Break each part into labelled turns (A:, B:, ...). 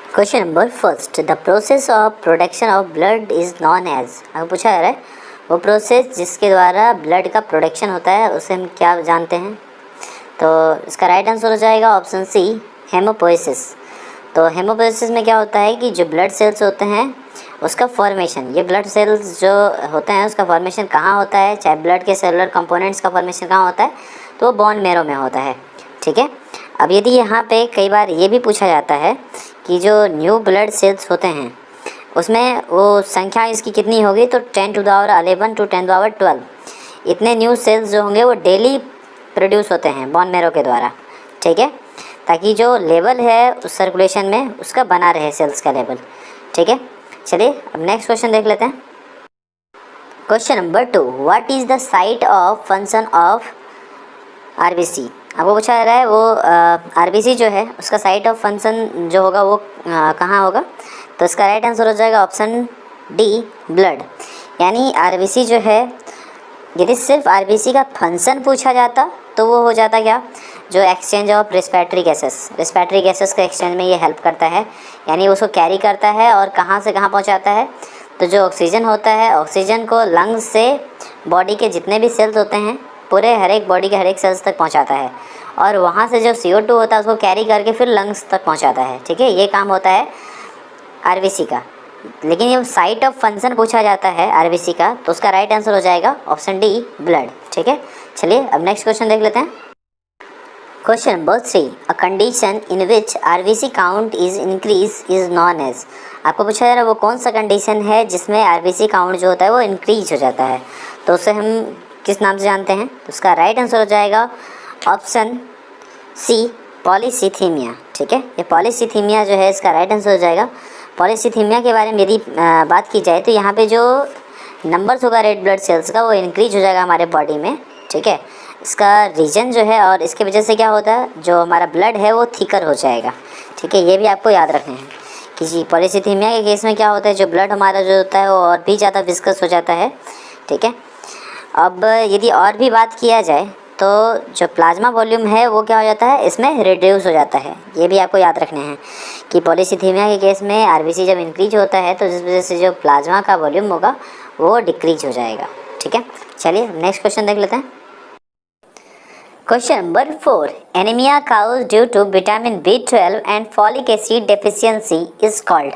A: Question number first, the process of production of blood is known as. आपको पूछा जा रहा है वो प्रोसेस जिसके द्वारा ब्लड का प्रोडक्शन होता है उसे हम क्या जानते हैं। तो इसका राइट आंसर हो जाएगा ऑप्शन सी, हेमोपोएसिस। तो हेमोपोएसिस में क्या होता है कि जो ब्लड सेल्स होते हैं उसका फॉर्मेशन, ये ब्लड सेल्स जो होते हैं उसका फॉर्मेशन कहाँ होता है, चाहे ब्लड के सेलुलर कंपोनेंट्स का फॉर्मेशन कहाँ होता है, तो वो बोन मैरो में होता है। ठीक है। अब यदि यहाँ पे कई बार ये भी पूछा जाता है कि जो न्यू ब्लड सेल्स होते हैं उसमें वो संख्या इसकी कितनी होगी, तो 10⁻11 टू 10⁻12 इतने न्यू सेल्स जो होंगे वो डेली प्रोड्यूस होते हैं बोन मैरो के द्वारा। ठीक है, ताकि जो लेवल है उस सर्कुलेशन में उसका बना रहे सेल्स का लेवल। ठीक है, चलिए अब नेक्स्ट क्वेश्चन देख लेते हैं। Question number 2, what is the site of function of RBC. आपको पूछा जा रहा है वो आरबीसी जो है उसका साइट ऑफ फंक्शन जो होगा वो कहाँ होगा। तो इसका राइट आंसर हो जाएगा ऑप्शन डी, ब्लड। यानी आरबीसी जो है, यदि सिर्फ आरबीसी का फंक्शन पूछा जाता तो वो हो जाता क्या, जो एक्सचेंज ऑफ रेस्पिरेटरी गैसेस का एक्सचेंज में ये हेल्प करता है, यानी उसको कैरी करता है और कहाँ से कहाँ पहुँचाता है। तो जो ऑक्सीजन होता है, ऑक्सीजन को लंग्स से बॉडी के जितने भी सेल्स होते हैं पूरे हर एक बॉडी के हर एक सेल्स तक पहुंचाता है, और वहाँ से जो CO2 होता है उसको कैरी करके फिर लंग्स तक पहुंचाता है। ठीक है, ये काम होता है आरबीसी का। लेकिन जब साइट ऑफ फंक्शन पूछा जाता है आरबीसी का तो उसका राइट आंसर हो जाएगा ऑप्शन डी, ब्लड। ठीक है, चलिए अब नेक्स्ट क्वेश्चन देख लेते हैं। Question number 3, a condition in which RBC count is increase is known as. आपको पूछा जा रहा है वो कौन सा कंडीशन है जिसमें आरबीसी काउंट जो होता है वो इंक्रीज हो जाता है, तो उसे हम किस नाम से जानते हैं। तो उसका राइट आंसर हो जाएगा ऑप्शन सी, पॉलीसीथीमिया। ठीक है, ये पॉलीसीथीमिया जो है इसका राइट आंसर हो जाएगा। पॉलीसीथीमिया के बारे में यदि बात की जाए तो यहाँ पे जो नंबर्स होगा रेड ब्लड सेल्स का वो इंक्रीज हो जाएगा हमारे बॉडी में। ठीक है, इसका रीजन जो है और इसके वजह से क्या होता है, जो हमारा ब्लड है वो थिकर हो जाएगा। ठीक है, ये भी आपको याद रखना है कि जी पॉलीसीथीमिया के केस में क्या होता है, जो ब्लड हमारा जो होता है वो और भी ज़्यादा विस्कस हो जाता है। ठीक है, अब यदि और भी बात किया जाए तो जो प्लाज्मा वॉल्यूम है वो क्या हो जाता है, इसमें रिड्यूस हो जाता है। ये भी आपको याद रखने हैं कि पॉलीसीथीमिया के केस में आरबीसी जब इंक्रीज होता है तो जिस वजह से जो प्लाज्मा का वॉल्यूम होगा वो डिक्रीज हो जाएगा। ठीक है, चलिए नेक्स्ट क्वेश्चन देख लेते हैं। Question number 4, anaemia cause due to vitamin B12 and folic acid deficiency is called.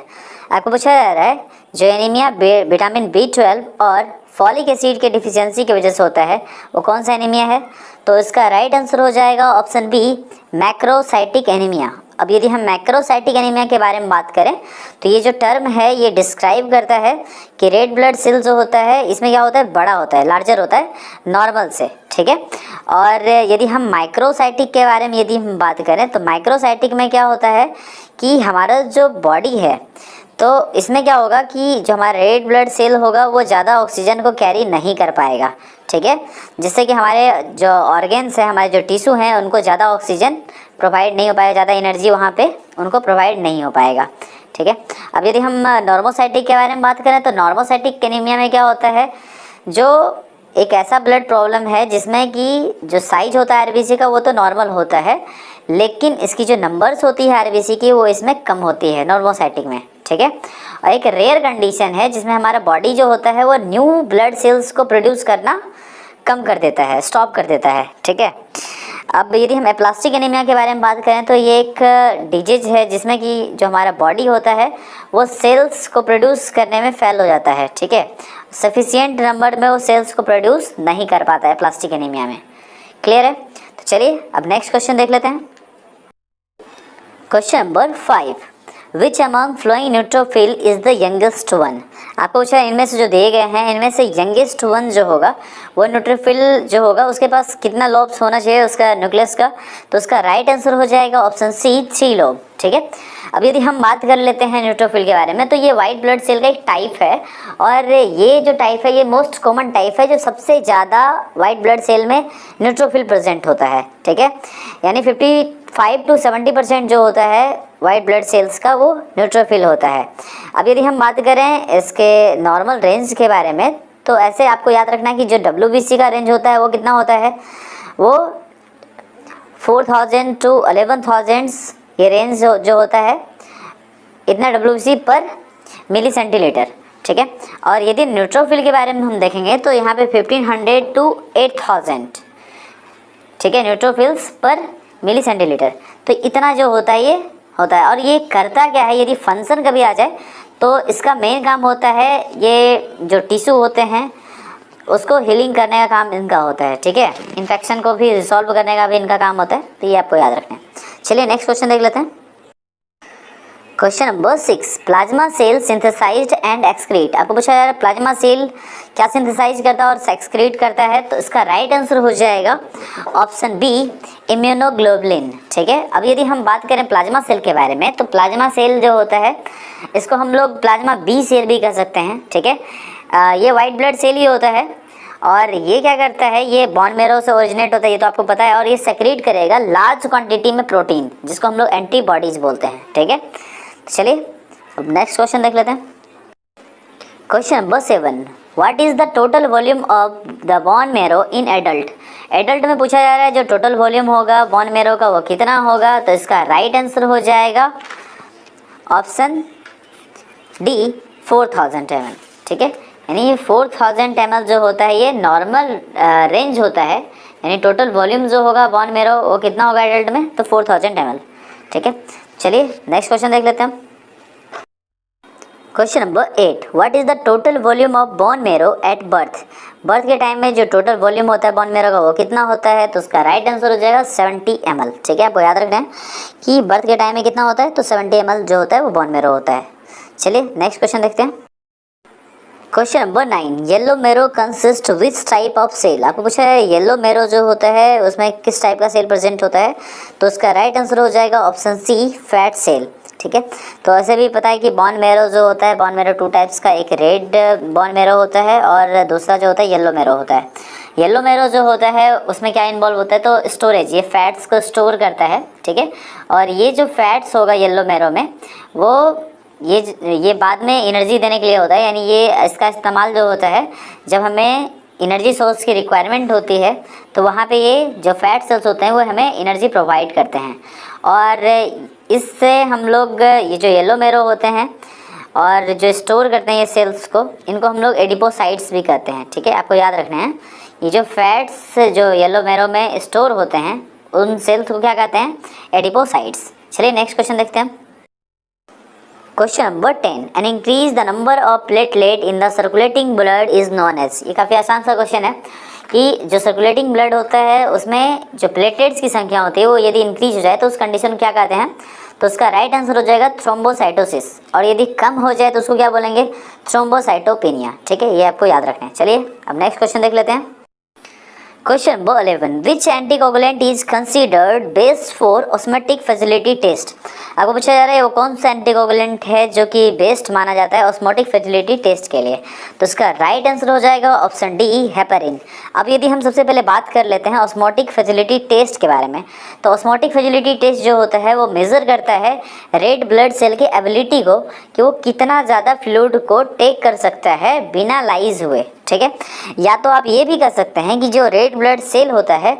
A: आपको पूछा जा रहा है जो एनीमिया विटामिन B12 और फॉलिक एसिड के डिफिशियंसी की वजह से होता है वो कौन सा एनीमिया है। तो इसका राइट आंसर हो जाएगा ऑप्शन बी, मैक्रोसाइटिक एनीमिया। अब यदि हम मैक्रोसाइटिक एनीमिया के बारे में बात करें तो ये जो टर्म है ये डिस्क्राइब करता है कि रेड ब्लड सेल जो होता है इसमें क्या होता है, बड़ा होता है, लार्जर होता है नॉर्मल से। ठीक है, और यदि हम माइक्रोसाइटिक के बारे में यदि हम बात करें तो माइक्रोसाइटिक में क्या होता है कि हमारा जो बॉडी है तो इसमें क्या होगा कि जो हमारा रेड ब्लड सेल होगा वो ज़्यादा ऑक्सीजन को कैरी नहीं कर पाएगा। ठीक है, जिससे कि हमारे जो ऑर्गेन्स हैं, हमारे जो टिश्यू हैं उनको ज़्यादा ऑक्सीजन प्रोवाइड नहीं हो पाएगा, ज़्यादा एनर्जी वहाँ पे उनको प्रोवाइड नहीं हो पाएगा। ठीक है, अब यदि हम नॉर्मोसाइटिक के बारे में बात करें तो नॉर्मोसाइटिक एनीमिया में क्या होता है, जो एक ऐसा ब्लड प्रॉब्लम है जिसमें कि जो साइज होता है आरबीसी का वो तो नॉर्मल होता है, लेकिन इसकी जो नंबर्स होती है आरबीसी की वो इसमें कम होती है नॉर्मोसाइटिक में। ठीक है, और एक रेयर कंडीशन है जिसमें हमारा बॉडी जो होता है वो न्यू ब्लड सेल्स को प्रोड्यूस करना कम कर देता है, स्टॉप कर देता है। ठीक है, अब यदि हम एप्लास्टिक एनीमिया के बारे में बात करें तो ये एक डिजीज है जिसमें कि जो हमारा बॉडी होता है वो सेल्स को प्रोड्यूस करने में फेल हो जाता है। ठीक है, सफिशिएंट नंबर में वो सेल्स को प्रोड्यूस नहीं कर पाता है प्लास्टिक एनीमिया में। क्लियर है, तो चलिए अब नेक्स्ट क्वेश्चन देख लेते हैं। Question number 5, which among following neutrophil is the youngest one. आपको पूछा इनमें से जो दिए गए हैं इनमें से यंगेस्ट वन जो होगा वो न्यूट्रोफिल जो होगा उसके पास कितना लोब्स होना चाहिए उसका न्यूक्लियस का। तो उसका राइट आंसर हो जाएगा ऑप्शन सी, 3 लोब। ठीक है, अब यदि हम बात कर लेते हैं न्यूट्रोफिल के बारे में तो ये वाइट ब्लड सेल का एक टाइप है, और ये जो टाइप है ये मोस्ट कॉमन टाइप है जो सबसे ज़्यादा वाइट ब्लड सेल में न्यूट्रोफिल प्रेजेंट होता है। ठीक है, यानी 55 to 70% जो होता है वाइट ब्लड सेल्स का वो न्यूट्रोफिल होता है। अब यदि हम बात करें इसके नॉर्मल रेंज के बारे में तो ऐसे आपको याद रखना है कि जो WBC का रेंज होता है वो कितना होता है, वो 4000 to 11,000 ये रेंज जो होता है इतना WBC पर मिली सेंटीलीटर, ठीक है। और यदि न्यूट्रोफिल के बारे में हम देखेंगे तो यहाँ पे 1500 to 8000, ठीक है, न्यूट्रोफिल्स पर मिली सेंटीलीटर। तो इतना जो होता है ये होता है। और ये करता क्या है, यदि फंक्शन कभी आ जाए तो इसका मेन काम होता है ये जो टिश्यू होते हैं उसको हीलिंग करने का काम इनका होता है, ठीक है। इन्फेक्शन को भी रिसॉल्व करने का भी इनका काम होता है, तो ये आपको याद रखना है। चलिए नेक्स्ट क्वेश्चन देख लेते हैं। Question number 6, plasma cell synthesised and excrete. आपको पूछा जा रहा है प्लाज्मा सेल क्या सिंथेसाइज करता है और एक्सक्रीट करता है, तो इसका राइट आंसर हो जाएगा ऑप्शन बी, इम्यूनोग्लोबुलिन, ठीक है। अब यदि हम बात करें प्लाज्मा सेल के बारे में, तो प्लाज्मा सेल जो होता है इसको हम लोग प्लाज्मा बी सेल भी कह सकते हैं, ठीक है। ये वाइट ब्लड सेल ही होता है और ये क्या करता है, ये बोन मैरो से ओरिजिनेट होता है, ये तो आपको पता है। और ये सेक्रेट करेगा लार्ज क्वांटिटी में प्रोटीन, जिसको हम लोग एंटीबॉडीज बोलते हैं, ठीक है। चलिए अब नेक्स्ट क्वेश्चन देख लेते हैं। Question number 7, what is the total volume of the bone marrow in adult. Adult में पूछा जा रहा है जो टोटल वॉल्यूम होगा बोन मैरो का वो कितना होगा, तो इसका राइट आंसर हो जाएगा ऑप्शन डी, 4000 ml, ठीक है। यानी ये 4000 ml जो होता है ये नॉर्मल रेंज होता है, यानी टोटल वॉल्यूम जो होगा बोन मैरो वो कितना होगा एडल्ट में, तो 4000 ml, ठीक है। चलिए नेक्स्ट क्वेश्चन देख लेते हैं। Question number 8, what is the total volume of bone marrow at birth. Birth के टाइम में जो टोटल वॉल्यूम होता है बोन मैरो का वो कितना होता है, तो उसका राइट आंसर हो जाएगा 70 ml, ठीक है। आपको याद रखना है कि बर्थ के टाइम में कितना होता है, तो 70 ml जो होता है वो बोन मैरो होता है। चलिए नेक्स्ट क्वेश्चन देखते हैं। Question number 9, yellow marrow consist which type of cell. आपको पूछा है येलो मैरो जो होता है उसमें किस टाइप का सेल प्रेजेंट होता है, तो उसका राइट आंसर हो जाएगा ऑप्शन सी, फैट सेल, ठीक है। तो ऐसे भी पता है कि बोन मैरो जो होता है, बोन मैरो 2 टाइप्स का, एक रेड बोन मैरो होता है और दूसरा जो होता है येलो मैरो होता है। येलो मैरो जो होता है उसमें क्या इन्वॉल्व होता है, तो स्टोरेज, ये फैट्स को स्टोर करता है, ठीक है। और ये जो फैट्स होगा येलो मैरो में वो ये बाद में एनर्जी देने के लिए होता है, यानी ये इसका इस्तेमाल जो होता है जब हमें एनर्जी सोर्स की रिक्वायरमेंट होती है तो वहाँ पे ये जो फैट सेल्स होते हैं वो हमें एनर्जी प्रोवाइड करते हैं। और इससे हम लोग ये जो येलो मैरो होते हैं और जो स्टोर करते हैं ये सेल्स को, इनको हम लोग एडिपोसाइट्स भी कहते हैं, ठीक है। आपको याद रखना है ये जो फैट्स जो येलो मैरो में स्टोर होते हैं उन सेल्स को क्या कहते हैं, एडिपोसाइट्स। चलिए नेक्स्ट क्वेश्चन देखते हैं। Question number 10, an increase the number of platelet in the circulating blood is known as. ये काफ़ी आसान सा क्वेश्चन है कि जो सर्कुलेटिंग ब्लड होता है उसमें जो प्लेटलेट्स की संख्या होती है वो यदि इंक्रीज हो जाए तो उस कंडीशन को क्या कहते हैं, तो उसका राइट आंसर हो जाएगा थ्रोम्बोसाइटोसिस। और यदि कम हो जाए तो उसको क्या बोलेंगे, थ्रोम्बोसाइटोपेनिया, ठीक है। ये आपको याद रखना है। चलिए अब नेक्स्ट क्वेश्चन देख लेते हैं। Question number 11, which anticoagulant is considered best for osmotic facility test. आपको पूछा जा रहा है वो कौन सा एंटीकोगुलेंट है जो कि बेस्ट माना जाता है ऑस्मोटिक फैसिलिटी टेस्ट के लिए, तो उसका राइट आंसर हो जाएगा ऑप्शन डी, हेपारिन। अब यदि हम सबसे पहले बात कर लेते हैं ऑस्मोटिक फैसिलिटी टेस्ट के बारे में, तो ऑस्मोटिक फैसिलिटी टेस्ट जो होता है वो मेज़र करता है रेड ब्लड सेल की एबिलिटी को कि वो कितना ज़्यादा फ्लूइड को टेक कर सकता है बिना लाइज हुए, ठीक है। या तो आप ये भी कर सकते हैं कि जो रेड ब्लड सेल होता है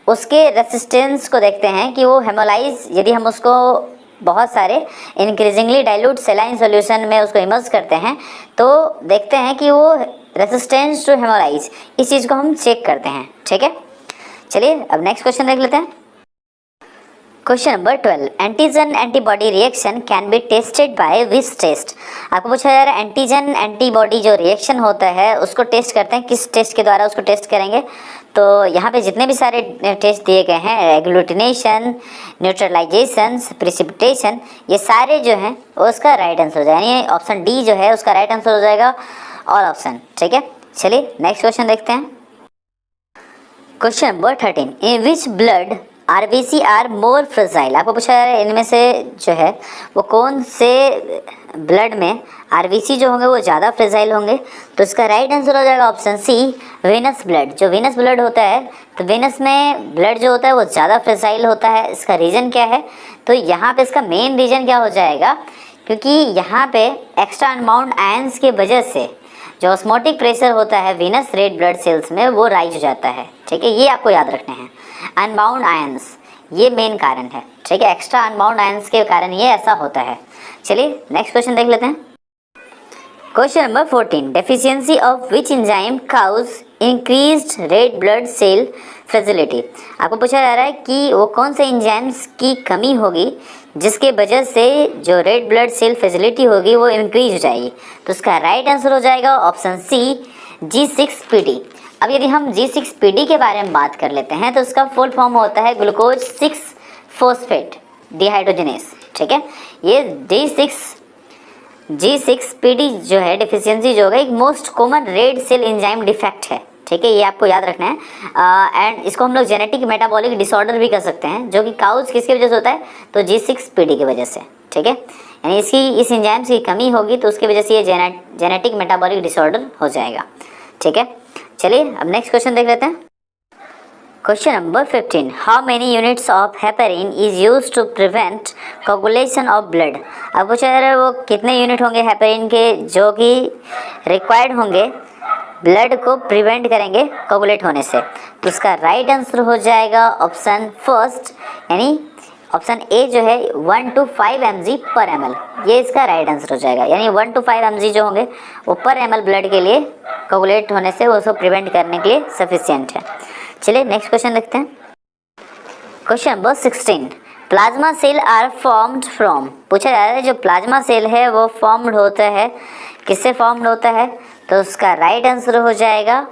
A: उसके रेसिस्टेंस को देखते हैं कि वो हेमोलाइज, यदि हम उसको बहुत सारे इंक्रीजिंगली डाइल्यूट सेलाइन सॉल्यूशन में उसको इमर्स करते हैं तो देखते हैं कि वो रेसिस्टेंस टू हेमोलाइज, इस चीज़ को हम चेक करते हैं, ठीक है। चलिए अब नेक्स्ट क्वेश्चन देख लेते हैं। Question number 12, antigen antibody reaction can be tested by which test. आपको पूछा जा रहा है एंटीजन एंटीबॉडी जो रिएक्शन होता है उसको टेस्ट करते हैं, किस टेस्ट के द्वारा उसको टेस्ट करेंगे, तो यहाँ पे जितने भी सारे टेस्ट दिए गए हैं, एग्लूटिनेशन, न्यूट्रलाइजेशन, प्रिसिपिटेशन, ये सारे जो हैं उसका राइट आंसर हो जाएगा, यानी ऑप्शन डी जो है उसका राइट आंसर हो जाएगा ऑल ऑप्शन, ठीक है। चलिए नेक्स्ट क्वेश्चन देखते हैं। Question number 13, in which blood RBC are more fragile. आपको पूछा जा रहा है इनमें से जो है वो कौन से ब्लड में RBC जो होंगे वो ज़्यादा फ्रेजाइल होंगे, तो इसका राइट आंसर हो जाएगा ऑप्शन सी, वेनस ब्लड। जो वेनस ब्लड होता है तो वेनस में ब्लड जो होता है वो ज़्यादा फ्रेजाइल होता है। इसका रीज़न क्या है, तो यहाँ पे इसका मेन रीज़न क्या हो जाएगा, क्योंकि यहाँ पे एक्स्ट्रा अनबाउंड आयंस की वजह से जो ऑस्मोटिक प्रेशर होता है वीनस रेड ब्लड सेल्स में वो राइज हो जाता है, ठीक है। ये आपको याद रखना है, अनबाउंड आयंस ये मेन कारण है, ठीक है। एक्स्ट्रा अनबाउंड आयंस के कारण ये ऐसा होता है। चलिए नेक्स्ट क्वेश्चन देख लेते हैं। Question number 14, deficiency of which enzyme cause increased red blood cell fragility. आपको पूछा जा रहा है कि वो कौन से एंजाइम्स की कमी होगी जिसके वजह से जो रेड ब्लड सेल फ्रेजिलिटी होगी वो इंक्रीज हो जाएगी। तो उसका राइट आंसर हो जाएगा ऑप्शन सी, G6PD। अब यदि हम G6PD के बारे में बात कर लेते हैं तो उसका फुल फॉर्म होता है ग्लूकोज 6 फॉस्फेट डिहाइड्रोजनेस। ठीक है, ये G6PD जो है डेफिशिएंसी जो है एक most common red cell enzyme defect है। ठीक है, ये आपको याद रखना है। एंड इसको हम लोग जेनेटिक मेटाबॉलिक डिसऑर्डर भी कर सकते हैं, जो कि काउज किसकी वजह से होता है, तो G6PD की वजह से। ठीक है, यानी इस एंजाइम्स की कमी होगी तो उसकी वजह से ये जेनेटिक मेटाबॉलिक डिसऑर्डर हो जाएगा। ठीक है, चलिए अब नेक्स्ट क्वेश्चन देख लेते हैं। Question number 15, how many units of heparin is use to prevent coagulation of blood. अब पूछा जा रहा है वो कितने यूनिट होंगे हेपेरिन के जो कि रिक्वायर्ड होंगे ब्लड को प्रिवेंट करेंगे कोगुलेट होने से। तो उसका राइट आंसर हो जाएगा ऑप्शन फर्स्ट, यानी ऑप्शन ए जो है 1 to 5 mg पर ml, ये इसका राइट आंसर हो जाएगा। यानी 1 to 5 mg जो होंगे वो पर ml ब्लड के लिए कोगुलेट होने से वो उसको प्रिवेंट करने के लिए सफिशिएंट है। चलिए नेक्स्ट क्वेश्चन देखते हैं। Question number 16, plasma cell are formed from. पूछा जा रहा है जो प्लाज्मा सेल है वो फॉर्म्ड होता है, किससे फॉर्म्ड होता है, तो उसका राइट आंसर हो जाएगा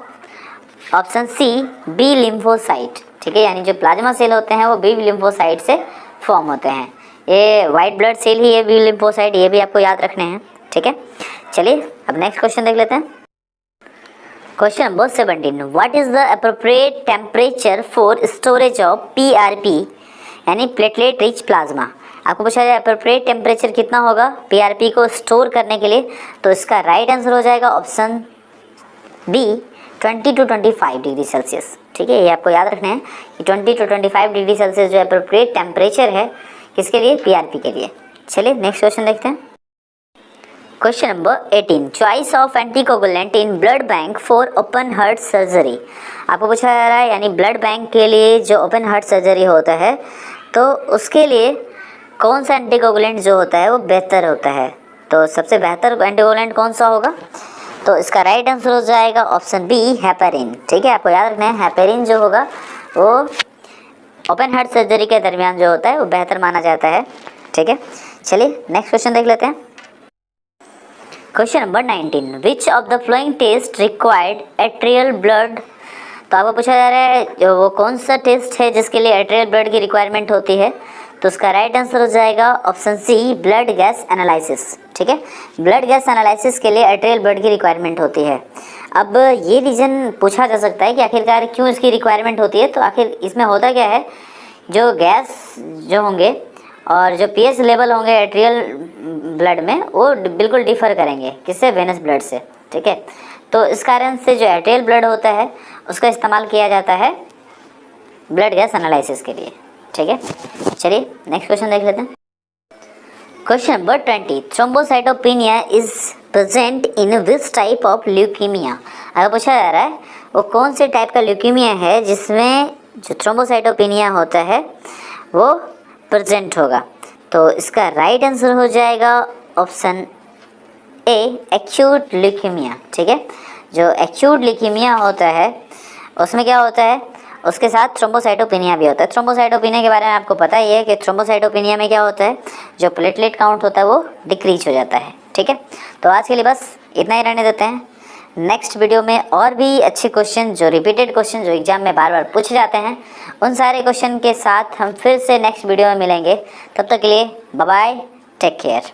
A: ऑप्शन सी, बी लिम्फोसाइट। ठीक है, यानी जो प्लाज्मा सेल होते हैं वो बी लिम्फोसाइट से फॉर्म होते हैं। ये वाइट ब्लड सेल ही है बी लिम्फोसाइट, ये भी आपको याद रखने हैं। ठीक है, चलिए अब नेक्स्ट क्वेश्चन देख लेते हैं। Question number 17, what is the appropriate temperature for storage of PRP यानी प्लेटलेट रिच प्लाज्मा। आपको पूछा जाए अप्रोप्रिएट टेम्परेचर कितना होगा PRP को स्टोर करने के लिए, तो इसका राइट आंसर हो जाएगा option B, 20 to 25 degree Celsius. ठीक है, ये आपको याद रखना है कि 20 to 25 डिग्री सेल्सियस जो अप्रोप्रिएट टेम्परेचर है किसके लिए, PRP के लिए। चलिए नेक्स्ट क्वेश्चन देखते हैं। Question number 18, choice of anticoagulant in blood bank for open heart surgery. आपको पूछा जा रहा है यानी ब्लड बैंक के लिए जो ओपन हार्ट सर्जरी होता है तो उसके लिए कौन सा एंटीकोगुलेंट जो होता है वो बेहतर होता है। तो सबसे बेहतर एंटीकोगुलेंट कौन सा होगा, तो इसका राइट आंसर हो जाएगा ऑप्शन बी, हेपेरिन। ठीक है, आपको याद रखना है हेपेरिन जो होगा वो ओपन हार्ट सर्जरी के दरमियान जो होता है वो बेहतर माना जाता है। ठीक है, चलिए नेक्स्ट क्वेश्चन देख लेते हैं। Question number 19, which of the following test required arterial blood. तो आपको पूछा जा रहा है वो कौन सा टेस्ट है जिसके लिए एट्रियल ब्लड की रिक्वायरमेंट होती है, तो उसका राइट आंसर हो जाएगा option C, blood gas analysis. ठीक है, ब्लड गैस एनालिसिस के लिए एट्रियल ब्लड की रिक्वायरमेंट होती है। अब ये रीज़न पूछा जा सकता है कि आखिरकार क्यों इसकी रिक्वायरमेंट होती है, तो आखिर इसमें होता क्या है, जो गैस जो होंगे और जो पीएच लेवल होंगे एट्रियल ब्लड में वो बिल्कुल डिफर करेंगे किससे, वेनस ब्लड से। ठीक है, तो इस कारण से जो एट्रियल ब्लड होता है उसका इस्तेमाल किया जाता है ब्लड गैस एनालिसिस के लिए। ठीक है, चलिए नेक्स्ट क्वेश्चन देख लेते हैं। Question number 20, thrombocytopenia is present in which type of leukaemia. अगर पूछा जा रहा है वो कौन से टाइप का ल्यूकीमिया है जिसमें जो थ्रोम्बोसाइटोपेनिया होता है वो प्रेजेंट होगा, तो इसका राइट आंसर हो जाएगा ऑप्शन ए, एक्यूट ल्यूकीमिया। ठीक है, जो एक्यूट ल्यूकीमिया होता है उसमें क्या होता है, उसके साथ थ्रोम्बोसाइटोपेनिया भी होता है। थ्रोम्बोसाइटोपेनिया के बारे में आपको पता ही है कि थ्रोम्बोसाइटोपेनिया में क्या होता है, जो प्लेटलेट काउंट होता है वो डिक्रीज हो जाता है। ठीक है, तो आज के लिए बस इतना ही रहने देते हैं। नेक्स्ट वीडियो में और भी अच्छे क्वेश्चन, जो रिपीटेड क्वेश्चन जो एग्जाम में बार बार पूछे जाते हैं, उन सारे क्वेश्चन के साथ हम फिर से नेक्स्ट वीडियो में मिलेंगे। तब तक के लिए बाय बाय, टेक केयर।